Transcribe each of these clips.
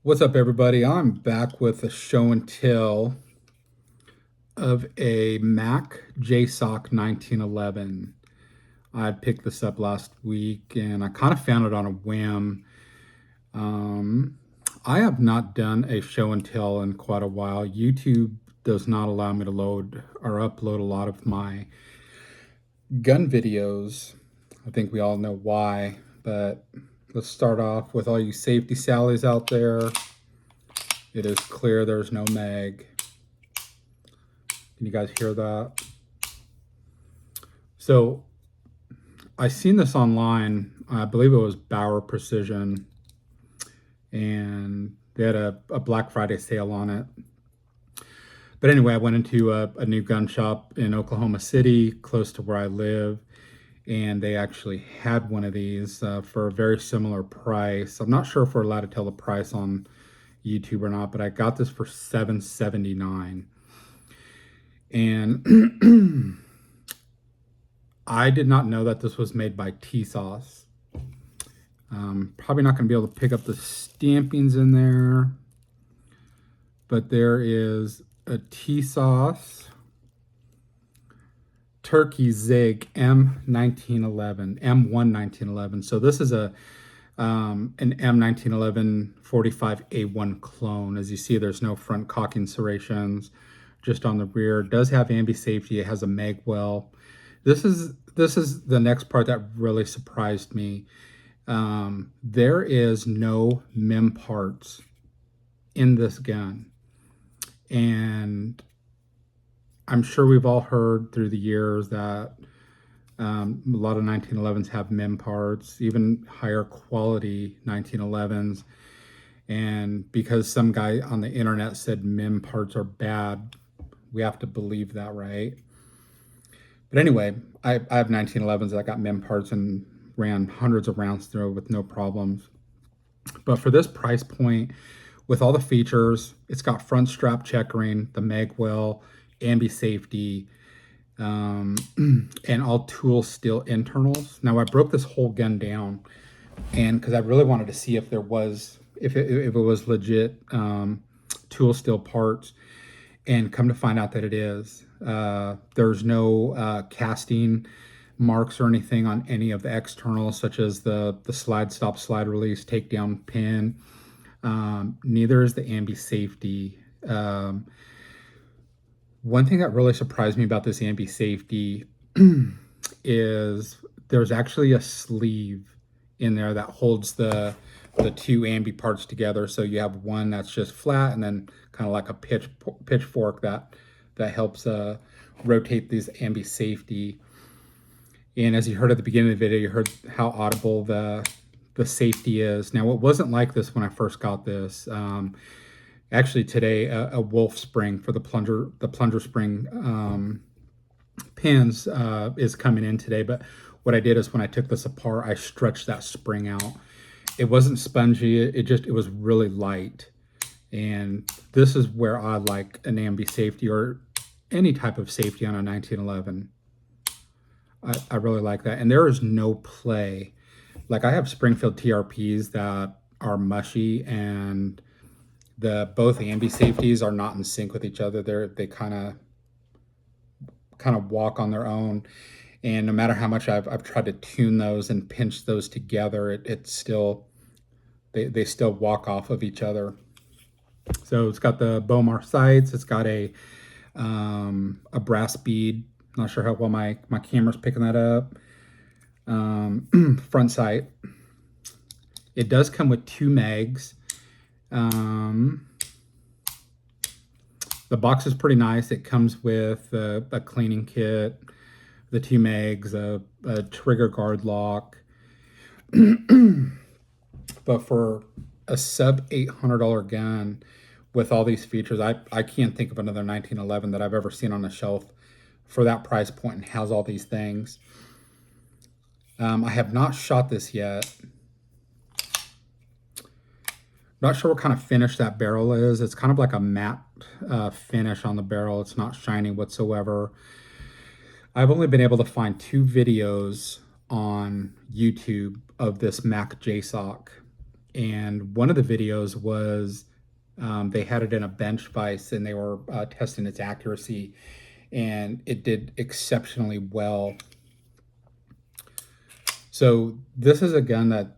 What's up, everybody? I'm back with a show and tell of a Mac Jsoc 1911. I picked this up last week and I kind of found it on a whim. Um, I have not done a show and tell in quite a while. YouTube does not allow me to load or upload a lot of my gun videos. I think we all know why, but let's start off with all you safety sallies out there. It is clear there's no mag. Can you guys hear that? So I seen this online. I believe it was Bauer Precision, and they had a Black Friday sale on it. But anyway, I went into a new gun shop in Oklahoma City, close to where I live, and they actually had one of these for a very similar price. I'm not sure if we're allowed to tell the price on YouTube or not, but I got this for $779, and I did not know that this was made by Jsoc. Probably not going to be able to pick up the stampings in there, but there is a Jsoc Turkey Zig M1911, M1 1911. So this is an M1911 45A1 clone. As you see, there's no front cocking serrations, just on the rear. It does have ambi safety. It has a mag well. This is the next part that really surprised me. There is no mem parts in this gun, and I'm sure we've all heard through the years that a lot of 1911s have mem parts, even higher quality 1911s. And because some guy on the internet said mem parts are bad, we have to believe that, right? But anyway, I have 1911s that got mem parts and ran hundreds of rounds through with no problems. But for this price point, with all the features, it's got front strap checkering, the mag well, ambi safety, and all tool steel internals. Now I broke this whole gun down, and because I really wanted to see if there was if it was legit tool steel parts, and come to find out that it is. There's no casting marks or anything on any of the externals, such as the slide stop, slide release, takedown pin. Neither is the ambi safety. One thing that really surprised me about this ambi safety is there's actually a sleeve in there that holds the two ambi parts together. So you have one that's just flat, and then kind of like a pitchfork that helps rotate these ambi safety. And as you heard at the beginning of the video, you heard how audible the safety is. Now, it wasn't like this when I first got this. Actually, today a wolf spring for the plunger spring pins is coming in today. But what I did is when I took this apart, I stretched that spring out. It wasn't spongy. It was really light. And this is where I like an ambi safety or any type of safety on a 1911. I really like that. And there is no play. Like, I have Springfield TRPs that are mushy, and both ambi safeties are not in sync with each other. They kind of walk on their own. And no matter how much I've tried to tune those and pinch those together, it's still they still walk off of each other. So it's got the Bomar sights. It's got a brass bead. Not sure how well my camera's picking that up. Front sight. It does come with two mags. The box is pretty nice. It comes with a cleaning kit, the two mags, a trigger guard lock. But for a sub $800 gun with all these features, I can't think of another 1911 that I've ever seen on a shelf for that price point and has all these things. I have not shot this yet. Not sure what kind of finish that barrel is. It's kind of like a matte finish on the barrel. It's not shiny whatsoever. I've only been able to find two videos on YouTube of this Mac Jsoc. And one of the videos was they had it in a bench vise and they were testing its accuracy, and it did exceptionally well. So this is a gun that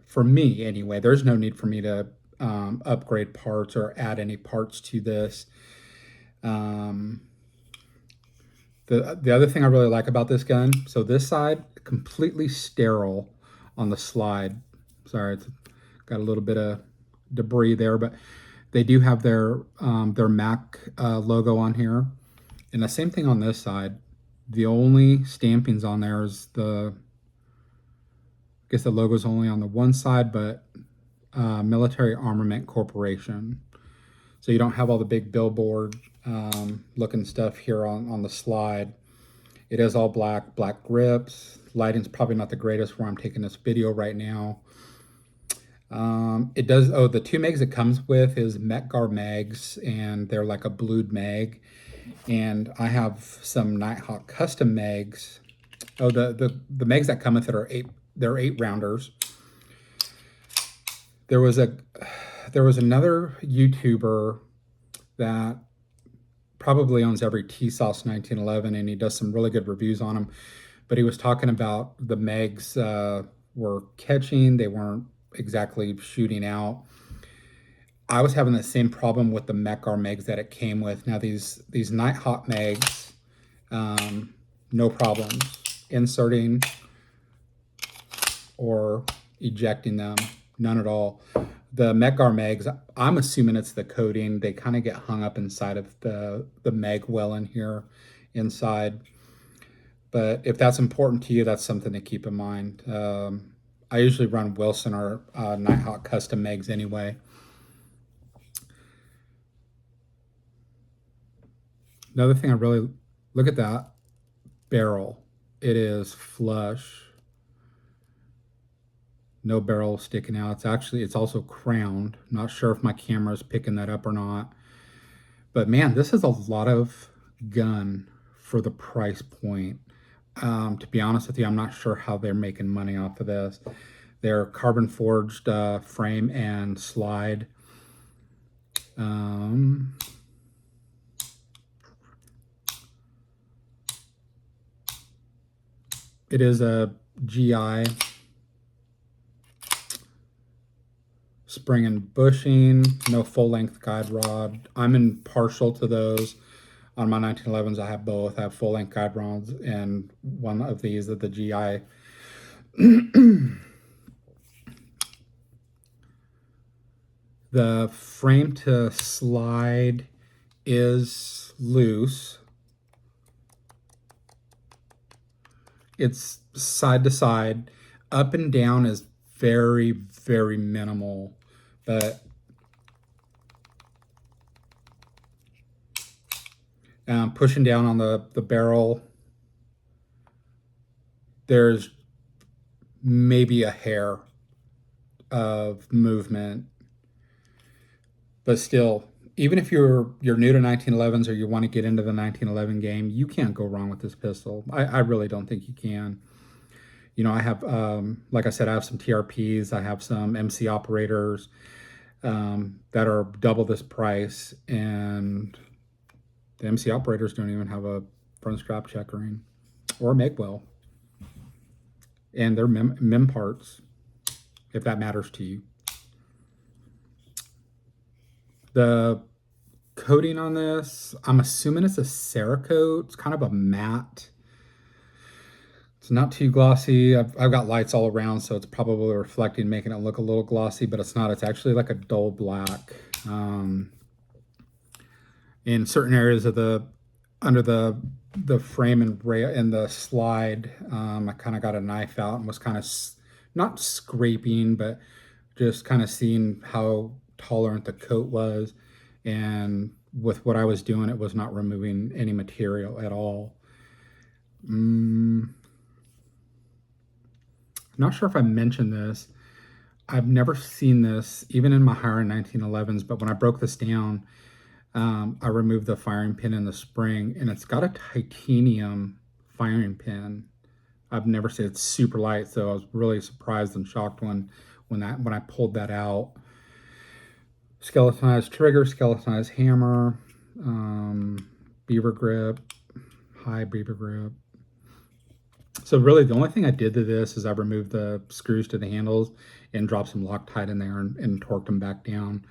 for me anyway, there's no need for me to upgrade parts or add any parts to this. Um, the other thing I really like about this gun, so this side completely sterile on the slide. Sorry, it's got a little bit of debris there, but they do have their Mac logo on here, and the same thing on this side. The only stampings on there is I guess the logo's only on the one side, but Military Armament Corporation. So you don't have all the big billboard looking stuff here on the slide. It is all black grips. Lighting's probably not the greatest where I'm taking this video right now. It does, the 2 mags it comes with is Metgar mags, and they're like a blued mag. And I have some Nighthawk custom mags. Oh, the mags that come with it are they're 8 rounders. There was another YouTuber that probably owns every Jsoc 1911, and he does some really good reviews on them. But he was talking about the mags were catching, they weren't exactly shooting out. I was having the same problem with the Metgar mags that it came with. Now these Nighthawk mags, no problems inserting or ejecting them, none at all. The Metgar mags, I'm assuming it's the coating. They kind of get hung up inside of the mag well in here inside. But if that's important to you, that's something to keep in mind. I usually run Wilson or Nighthawk custom mags anyway. Another thing I really look at that barrel. It is flush. No barrel sticking out. It's also crowned. Not sure if my camera is picking that up or not. But man, this is a lot of gun for the price point. To be honest with you, I'm not sure how they're making money off of this. They're carbon forged frame and slide. It is a GI spring and bushing, no full-length guide rod. I'm impartial to those. On my 1911s, I have both. I have full-length guide rods, and one of these is the GI. The frame to slide is loose. It's side to side. Up and down is very, very minimal. But pushing down on the barrel, there's maybe a hair of movement. But still, even if you're new to 1911s or you want to get into the 1911 game, you can't go wrong with this pistol. I really don't think you can. You know, I have, like I said, I have some TRPs. I have some MC operators that are double this price, and the MC operators don't even have a front strap checkering or a mag well. And they're mem parts, if that matters to you. The coating on this, I'm assuming it's a Cerakote. It's kind of a matte. It's not too glossy. I've got lights all around, so it's probably reflecting, making it look a little glossy, but it's not. It's actually like a dull black. In certain areas of under the frame and rail and the slide, I kind of got a knife out and was kind of not scraping, but just kind of seeing how tolerant the coat was. And with what I was doing, it was not removing any material at all. I'm not sure if I mentioned this. I've never seen this, even in my higher 1911s, but when I broke this down, I removed the firing pin in the spring, and it's got a titanium firing pin. I've never seen it. It's super light, so I was really surprised and shocked when when I pulled that out. Skeletonized trigger, skeletonized hammer, beaver grip, high beaver grip. So really the only thing I did to this is I removed the screws to the handles and dropped some Loctite in there and torqued them back down.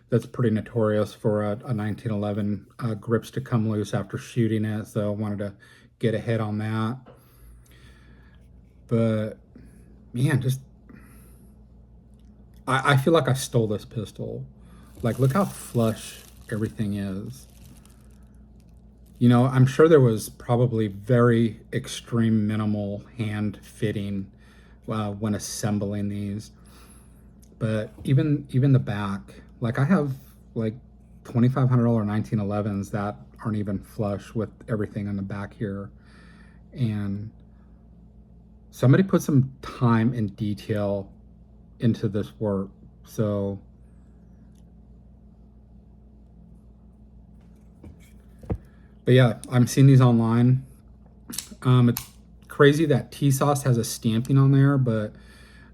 That's pretty notorious for a 1911 grips to come loose after shooting it, so I wanted to get ahead on that. But man, just I feel like I stole this pistol. Like, look how flush everything is. You know, I'm sure there was probably very extreme minimal hand fitting when assembling these. But even the back, like I have like $2,500 1911s that aren't even flush with everything on the back here. And somebody put some time and detail into this work. So but yeah, I'm seeing these online. It's crazy that Jsoc has a stamping on there, but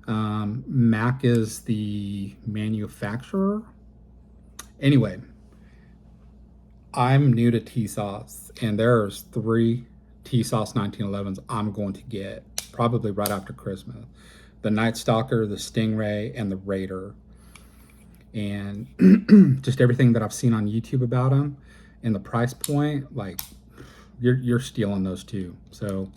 Mac is the manufacturer. Anyway, I'm new to Jsoc, and there's 3 Jsoc 1911s I'm going to get probably right after Christmas. The Night Stalker, the Stingray, and the Raider. And just everything that I've seen on YouTube about them and the price point, like you're stealing those too. So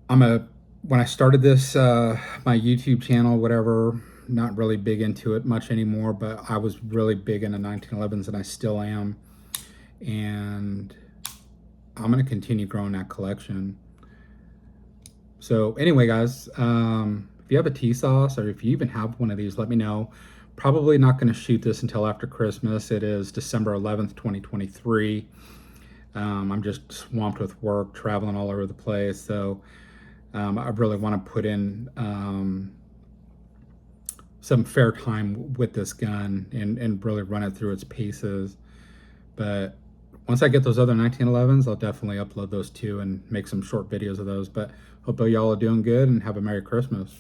when I started this my YouTube channel, whatever, not really big into it much anymore, but I was really big into 1911s and I still am. And I'm going to continue growing that collection. So anyway, guys, if you have a Jsoc or if you even have one of these, let me know. Probably not going to shoot this until after Christmas. It is December 11th, 2023. I'm just swamped with work, traveling all over the place. So I really want to put in some fair time with this gun and really run it through its paces. But once I get those other 1911s, I'll definitely upload those too and make some short videos of those. But hope y'all are doing good and have a Merry Christmas.